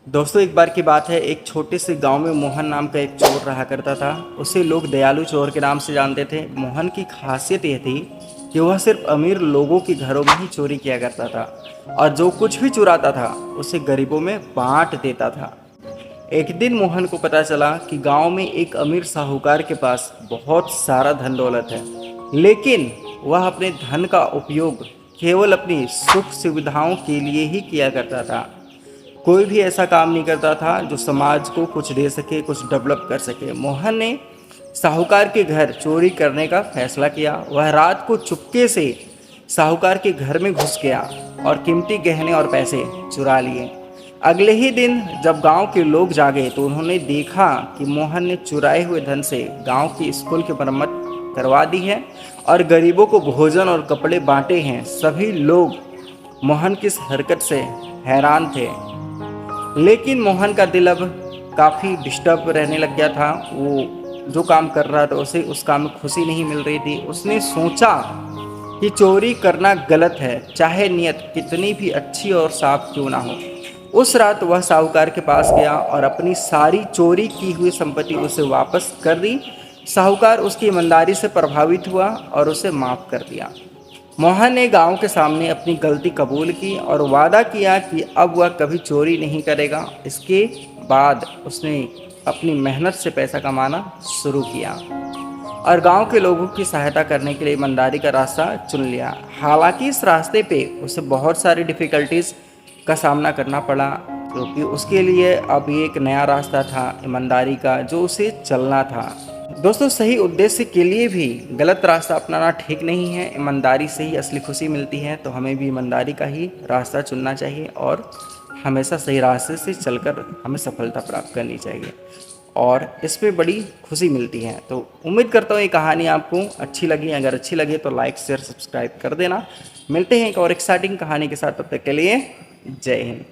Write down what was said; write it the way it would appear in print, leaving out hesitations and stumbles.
दोस्तों, एक बार की बात है। एक छोटे से गांव में मोहन नाम का एक चोर रहा करता था। उसे लोग दयालु चोर के नाम से जानते थे। मोहन की खासियत यह थी कि वह सिर्फ अमीर लोगों के घरों में ही चोरी किया करता था और जो कुछ भी चुराता था उसे गरीबों में बांट देता था। एक दिन मोहन को पता चला कि गांव में एक अमीर साहूकार के पास बहुत सारा धन दौलत है, लेकिन वह अपने धन का उपयोग केवल अपनी सुख सुविधाओं के लिए ही किया करता था। कोई भी ऐसा काम नहीं करता था जो समाज को कुछ दे सके, कुछ डेवलप कर सके। मोहन ने साहूकार के घर चोरी करने का फैसला किया। वह रात को चुपके से साहूकार के घर में घुस गया और कीमती गहने और पैसे चुरा लिए। अगले ही दिन जब गांव के लोग जागे तो उन्होंने देखा कि मोहन ने चुराए हुए धन से गांव की स्कूल की मरम्मत करवा दी है और गरीबों को भोजन और कपड़े बांटे हैं। सभी लोग मोहन की इस हरकत से हैरान थे, लेकिन मोहन का दिल अब काफ़ी डिस्टर्ब रहने लग गया था। वो जो काम कर रहा था उसे उस काम में खुशी नहीं मिल रही थी। उसने सोचा कि चोरी करना गलत है, चाहे नियत कितनी भी अच्छी और साफ क्यों ना हो। उस रात वह साहूकार के पास गया और अपनी सारी चोरी की हुई संपत्ति उसे वापस कर दी। साहूकार उसकी ईमानदारी से प्रभावित हुआ और उसे माफ़ कर दिया। मोहन ने गांव के सामने अपनी गलती कबूल की और वादा किया कि अब वह कभी चोरी नहीं करेगा। इसके बाद उसने अपनी मेहनत से पैसा कमाना शुरू किया और गांव के लोगों की सहायता करने के लिए ईमानदारी का रास्ता चुन लिया। हालांकि इस रास्ते पे उसे बहुत सारी डिफ़िकल्टीज़ का सामना करना पड़ा, क्योंकि उसके लिए अब एक नया रास्ता था ईमानदारी का, जो उसे चलना था। दोस्तों, सही उद्देश्य के लिए भी गलत रास्ता अपनाना ठीक नहीं है। ईमानदारी से ही असली खुशी मिलती है, तो हमें भी ईमानदारी का ही रास्ता चुनना चाहिए और हमेशा सही रास्ते से चलकर हमें सफलता प्राप्त करनी चाहिए और इसमें बड़ी खुशी मिलती है। तो उम्मीद करता हूँ ये कहानी आपको अच्छी लगी। अगर अच्छी लगी तो लाइक शेयर सब्सक्राइब कर देना। मिलते हैं एक और एक्साइटिंग कहानी के साथ, तब तक के लिए जय हिंद।